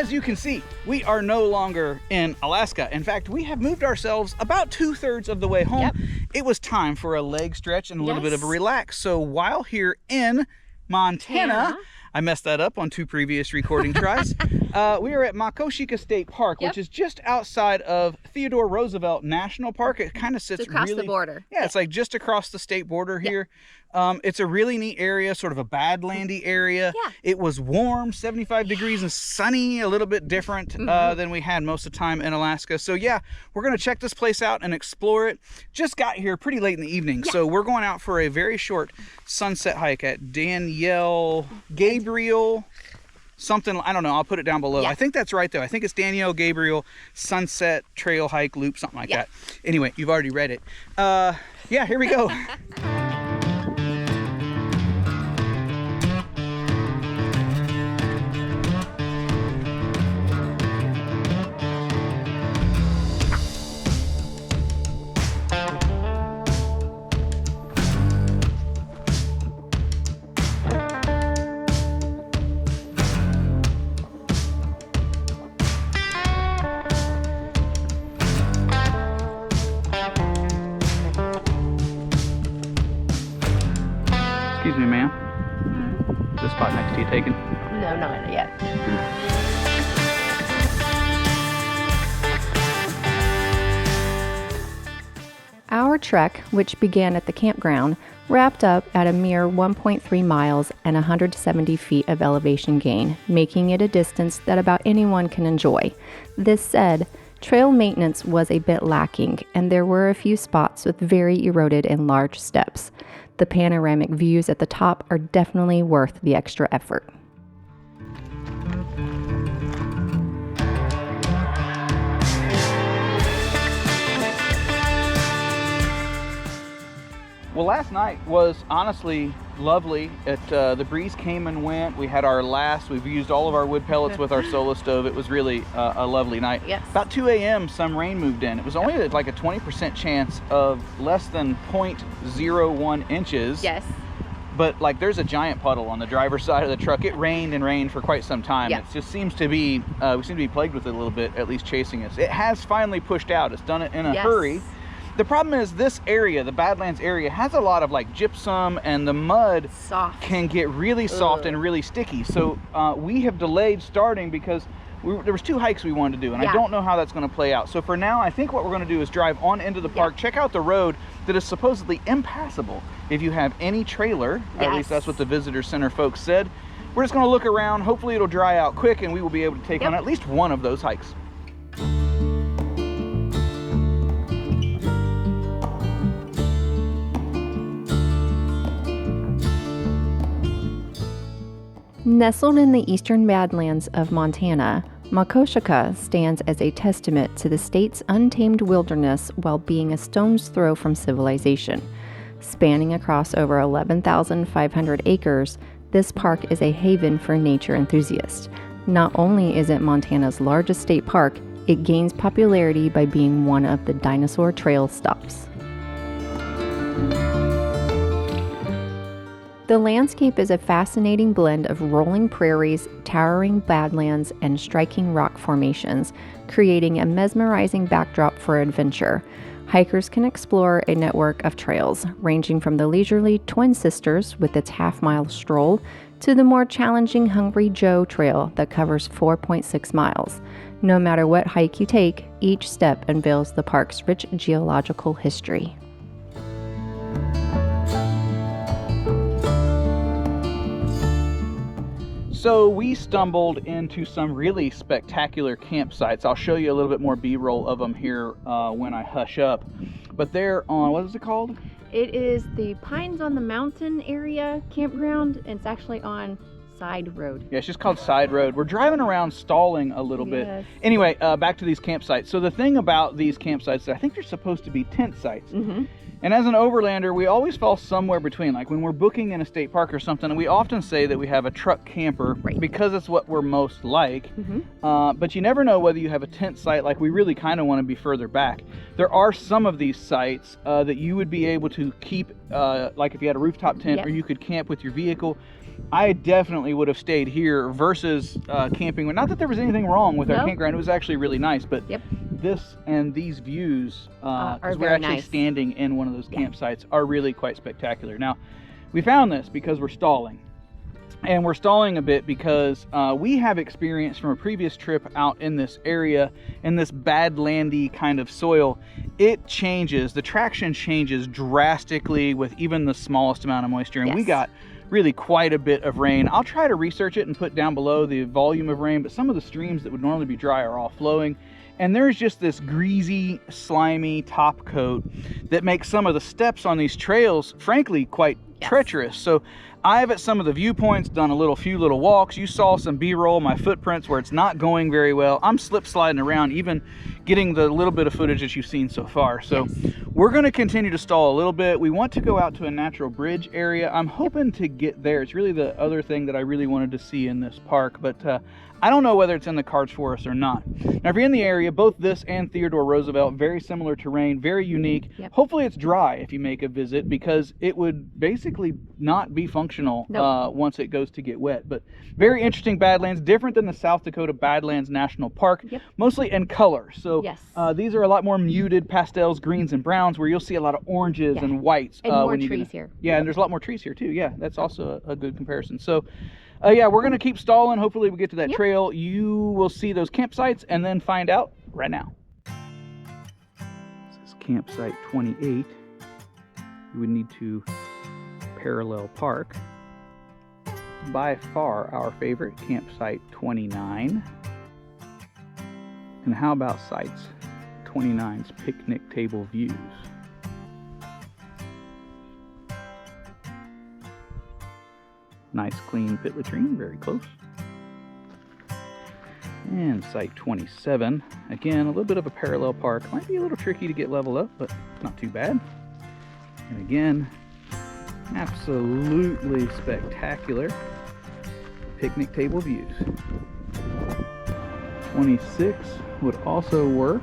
as you can see, we are no longer in Alaska. In fact, we have moved ourselves about 2/3 of the way home. Yep. It was time for a leg stretch and a little bit of a relax. So while here in Montana, I messed that up on 2 previous recording tries. We are at Makoshika State Park, which is just outside of Theodore Roosevelt National Park. It kind of sits across the border. Yeah, it's like just across the state border here. It's a really neat area, sort of a badlandy area. Yeah. It was warm, 75 degrees and sunny, a little bit different than we had most of the time in Alaska. So yeah, we're gonna check this place out and explore it. Just got here pretty late in the evening, so we're going out for a very short sunset hike at Danielle Gabriel something, I don't know, I'll put it down below. I think that's right though. I think it's Danielle Gabriel Sunset Trail Hike Loop, something like that. Anyway, you've already read it. Yeah, here we go. Excuse me, ma'am. The spot next to you taken? No, not yet. Our trek, which began at the campground, wrapped up at a mere 1.3 miles and 170 feet of elevation gain, making it a distance that about anyone can enjoy. This said, trail maintenance was a bit lacking, and there were a few spots with very eroded and large steps. The panoramic views at the top are definitely worth the extra effort. Well, last night was honestly lovely. The breeze came and went. We had we've used all of our wood pellets with our solo stove. It was really a lovely night. Yes. About 2 a.m. some rain moved in. It was only like a 20% chance of less than 0.01 inches. Yes. But like there's a giant puddle on the driver's side of the truck. It rained and rained for quite some time. Yeah. It just seems to be, we seem to be plagued with it a little bit, at least chasing us. It has finally pushed out. It's done it in a hurry. The problem is this area, the Badlands area, has a lot of like gypsum, and the mud can get really soft and really sticky. So we have delayed starting because there was 2 hikes we wanted to do, and I don't know how that's going to play out. So for now, I think what we're going to do is drive on into the park, check out the road that is supposedly impassable if you have any trailer. At least that's what the visitor center folks said. We're just going to look around. Hopefully it'll dry out quick, and we will be able to take on at least one of those hikes. Nestled in the eastern Badlands of Montana, Makoshika stands as a testament to the state's untamed wilderness while being a stone's throw from civilization. Spanning across over 11,500 acres, this park is a haven for nature enthusiasts. Not only is it Montana's largest state park, it gains popularity by being one of the dinosaur trail stops. The landscape is a fascinating blend of rolling prairies, towering badlands, and striking rock formations, creating a mesmerizing backdrop for adventure. Hikers can explore a network of trails, ranging from the leisurely Twin Sisters with its half-mile stroll to the more challenging Hungry Joe Trail that covers 4.6 miles. No matter what hike you take, each step unveils the park's rich geological history. So we stumbled into some really spectacular campsites. I'll show you a little bit more B-roll of them here when I hush up. But they're on, what is it called? It is the Pines on the Mountain area campground, and it's actually on Side Road. Yeah, it's just called Side Road. We're driving around stalling a little bit. Anyway, back to these campsites. So the thing about these campsites, I think they're supposed to be tent sites. And as an overlander, we always fall somewhere between. Like when we're booking in a state park or something, we often say that we have a truck camper because it's what we're most like. But you never know whether you have a tent site. Like we really kind of want to be further back. There are some of these sites that you would be able to keep, like if you had a rooftop tent, or you could camp with your vehicle. I definitely would have stayed here versus camping. Not that there was anything wrong with our campground. It was actually really nice, but this and these views, because we're actually standing in one of those campsites, are really quite spectacular. Now, we found this because we're stalling. And we're stalling a bit because we have experience from a previous trip out in this area, in this badlandy kind of soil. It changes, the traction changes drastically with even the smallest amount of moisture. And we got really quite a bit of rain. I'll try to research it and put down below the volume of rain, but some of the streams that would normally be dry are all flowing. And there's just this greasy, slimy top coat that makes some of the steps on these trails, frankly, quite treacherous. So I've, at some of the viewpoints, done a few little walks. You saw some B-roll, my footprints, where it's not going very well. I'm slip sliding around, even getting the little bit of footage that you've seen so far. So we're going to continue to stall a little bit. We want to go out to a natural bridge area. I'm hoping to get there. It's really the other thing that I really wanted to see in this park, but I don't know whether it's in the cards for us or not. Now, if you're in the area, both this and Theodore Roosevelt, very similar terrain, very unique. Hopefully it's dry if you make a visit, because it would basically not be functional once it goes to get wet. But very interesting Badlands, different than the South Dakota Badlands National Park, mostly in color. So these are a lot more muted pastels, greens and browns, where you'll see a lot of oranges and whites. And more trees here. Yeah, and there's a lot more trees here too. Yeah, that's also a good comparison. So yeah, we're going to keep stalling. Hopefully we get to that trail. You will see those campsites and then find out right now. This is campsite 28. You would need to parallel park. By far our favorite, campsite 29. And how about sites 29's picnic table views? Nice clean pit latrine, very close. And site 27, again, a little bit of a parallel park. Might be a little tricky to get leveled up, but not too bad. And again, absolutely spectacular picnic table views. 26 would also work,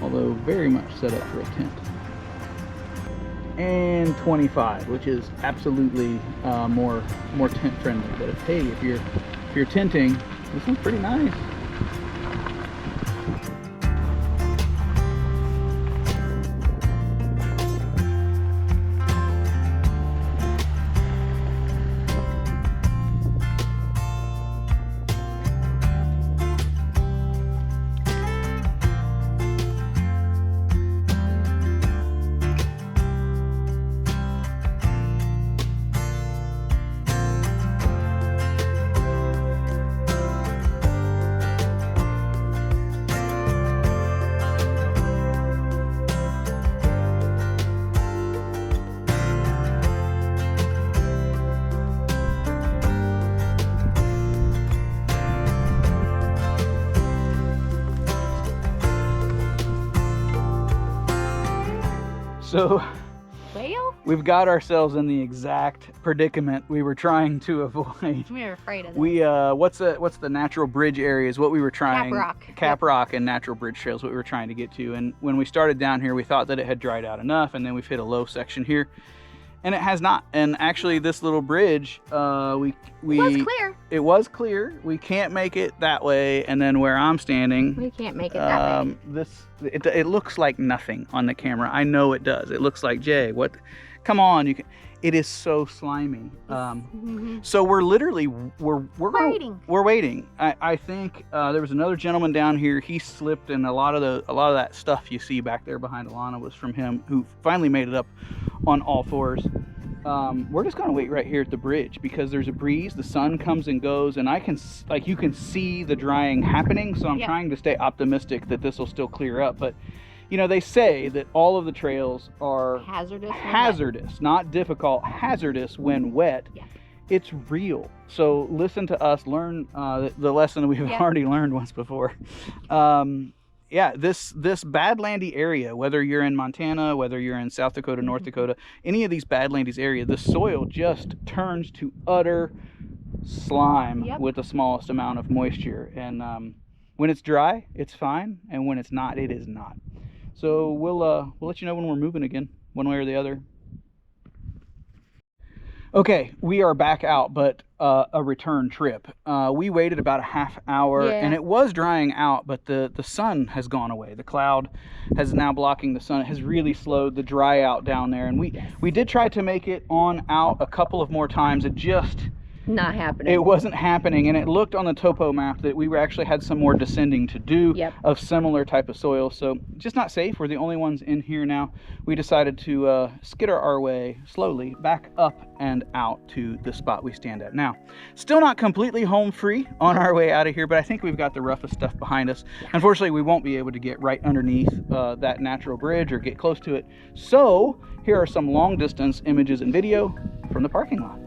although very much set up for a tent. And 25, which is absolutely more tent friendly. But if you're tenting, this one's pretty nice. So we've got ourselves in the exact predicament we were trying to avoid. We were afraid of this. We what's the natural bridge area is what we were trying. Cap Rock and natural bridge trails, what we were trying to get to. And when we started down here, we thought that it had dried out enough, and then we've hit a low section here, and it has not. And actually, this little bridge, it was clear. It was clear. We can't make it that way, and then where I'm standing, we can't make it that way. It looks like nothing on the camera. I know it does. It looks like, Jay, what? Come on, you can. It is so slimy. So we're literally we're waiting. I think there was another gentleman down here. He slipped, and a lot of that stuff you see back there behind Alana was from him, who finally made it up on all fours. We're just gonna wait right here at the bridge because there's a breeze. The sun comes and goes, and you can see the drying happening. So I'm trying to stay optimistic that this will still clear up, but. You know, they say that all of the trails are hazardous, not difficult, hazardous when wet. Yeah. It's real. So listen to us, learn the lesson that we have already learned once before. yeah, this badlandy area, whether you're in Montana, whether you're in South Dakota, North Dakota, any of these badlandies area, the soil just turns to utter slime with the smallest amount of moisture. And when it's dry, it's fine, and when it's not, it is not. So we'll let you know when we're moving again, one way or the other. Okay, we are back out, but a return trip. We waited about a half hour, and it was drying out, but the sun has gone away. The cloud has now blocking the sun. It has really slowed the dry out down there, and we did try to make it on out a couple of more times. It just not happening. It wasn't happening, and it looked on the topo map that we actually had some more descending to do of similar type of soil. So just not safe. We're the only ones in here now. We decided to skitter our way slowly back up and out to the spot we stand at now. Still not completely home free on our way out of here, but I think we've got the roughest stuff behind us. Unfortunately, we won't be able to get right underneath that natural bridge or get close to it. So here are some long distance images and video from the parking lot.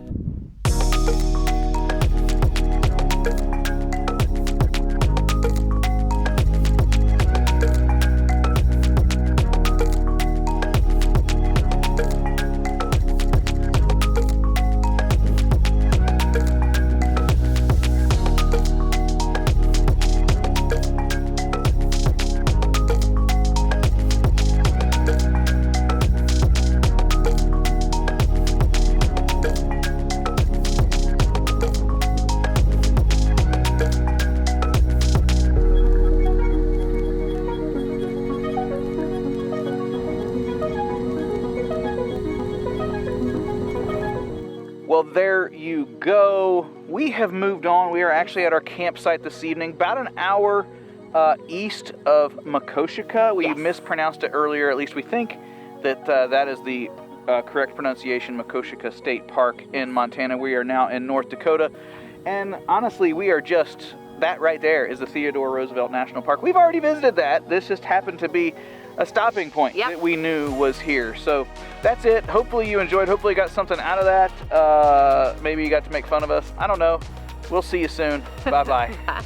Well, there you go. We have moved on. We are actually at our campsite this evening, about an hour east of Makoshika. We mispronounced it earlier. At least we think that that is the correct pronunciation, Makoshika State Park in Montana. We are now in North Dakota. And honestly, we are just, that right there is the Theodore Roosevelt National Park. We've already visited that. This just happened to be a stopping point that we knew was here. So that's it. Hopefully you enjoyed. Hopefully you got something out of that. Maybe you got to make fun of us. I don't know. We'll see you soon. Bye-bye. Bye.